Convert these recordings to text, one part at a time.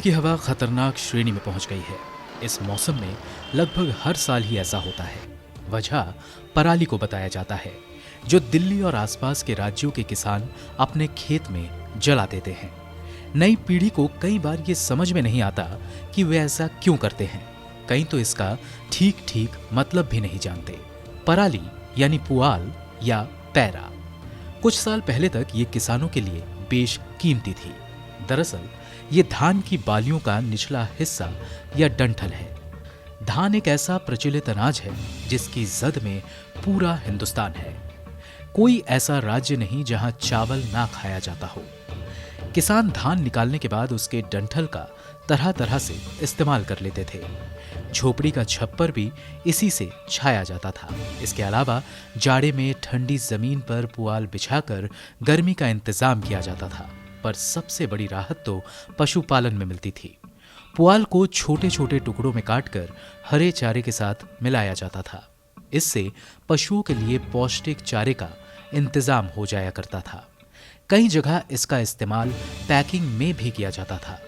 की हवा खतरनाक श्रेणी में पहुंच गई है। इस मौसम में लगभग हर साल ही ऐसा होता है। वजह पराली को बताया जाता है, जो दिल्ली और आसपास के राज्यों के किसान अपने खेत में जला देते हैं। नई पीढ़ी को कई बार ये समझ में नहीं आता कि वे ऐसा क्यों करते हैं। कई तो इसका ठीक ठीक मतलब भी नहीं जानते। पराली यानी पुआल या पैरा कुछ साल पहले तक ये किसानों के लिए बेश कीमती थी। दरअसल ये धान की बालियों का निचला हिस्सा या डंठल है। धान एक ऐसा प्रचलित अनाज है जिसकी जद में पूरा हिंदुस्तान है। कोई ऐसा राज्य नहीं जहां चावल ना खाया जाता हो। किसान धान निकालने के बाद उसके डंठल का तरह तरह से इस्तेमाल कर लेते थे। झोपड़ी का छप्पर भी इसी से छाया जाता था। इसके अलावा जाड़े में ठंडी जमीन पर पुआल बिछाकर गर्मी का इंतजाम किया जाता था। पर सबसे बड़ी राहत तो पशुपालन में मिलती थी। पुआल को छोटे छोटे टुकड़ों में काटकर हरे चारे के साथ मिलाया जाता था। इससे पशुओं के लिए पौष्टिक चारे का इंतजाम हो जाया करता था। कई जगह इसका इस्तेमाल पैकिंग में भी किया जाता था।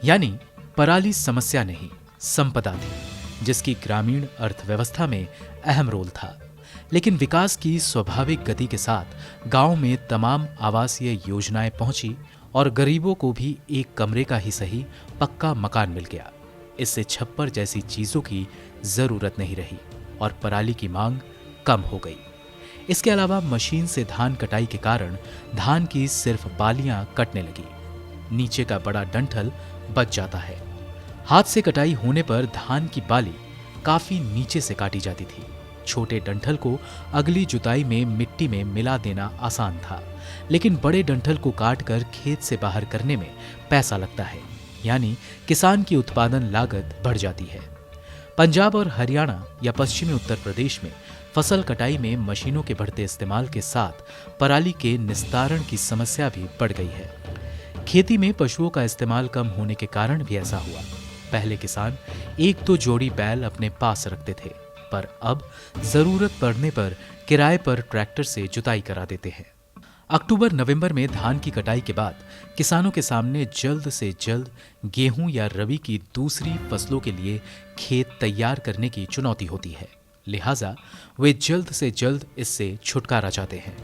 यानी पराली समस्या नहीं, संपदा थी, जिसकी ग्रामीण अर्थव्यवस्था में अहम रोल था। लेकिन विकास की स्वाभाविक गति के साथ गांव में तमाम आवासीय योजनाएं पहुंची और गरीबों को भी एक कमरे का ही सही पक्का मकान मिल गया। इससे छप्पर जैसी चीजों की जरूरत नहीं रही और पराली की मांग कम हो गई। इसके अलावा मशीन से धान कटाई के कारण धान की सिर्फ बालियां कटने लगी। नीचे का बड़ा डंठल बच जाता है। हाथ से कटाई होने पर धान की बाली काफी नीचे से काटी जाती थी। छोटे डंठल को अगली जुताई में मिट्टी में मिला देना आसान था, लेकिन बड़े डंठल को काटकर खेत से बाहर करने में पैसा लगता है। यानी किसान की उत्पादन लागत बढ़ जाती है। पंजाब और हरियाणा या पश्चिमी उत्तर प्रदेश में फसल कटाई में मशीनों के बढ़ते इस्तेमाल के साथ पराली के निस्तारण की समस्या भी बढ़ गई है। खेती में पशुओं का इस्तेमाल कम होने के कारण भी ऐसा हुआ। पहले किसान एक दो जोड़ी बैल अपने पास रखते थे, पर अब जरूरत पड़ने पर किराए पर ट्रैक्टर से जुताई करा देते हैं। अक्टूबर नवंबर में धान की कटाई के बाद किसानों के सामने जल्द से जल्द गेहूं या रबी की दूसरी फसलों के लिए खेत तैयार करने की चुनौती होती है। लिहाजा वे जल्द से जल्द इससे छुटकारा चाहते हैं।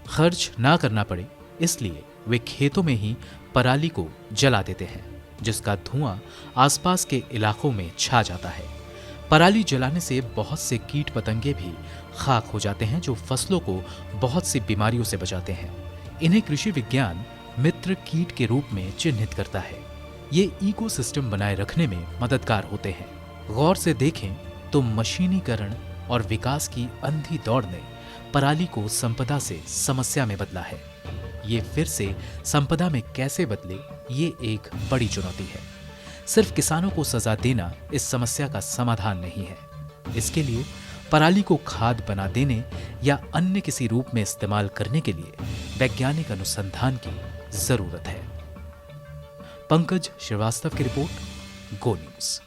खर्च ना करना पड़े, इसलिए वे खेतों में ही पराली को जला देते हैं, जिसका धुआं आसपास के इलाकों में छा जाता है। पराली जलाने से बहुत से कीट पतंगे भी खाक हो जाते हैं, जो फसलों को बहुत सी बीमारियों से बचाते हैं। इन्हें कृषि विज्ञान मित्र कीट के रूप में चिन्हित करता है। ये इकोसिस्टम बनाए रखने में मददगार होते हैं। गौर से देखें तो मशीनीकरण और विकास की अंधी दौड़ ने पराली को संपदा से समस्या में बदला है। ये फिर से संपदा में कैसे बदले, ये एक बड़ी चुनौती है। सिर्फ किसानों को सजा देना इस समस्या का समाधान नहीं है। इसके लिए पराली को खाद बना देने या अन्य किसी रूप में इस्तेमाल करने के लिए वैज्ञानिक अनुसंधान की जरूरत है। पंकज श्रीवास्तव की रिपोर्ट, गो न्यूज।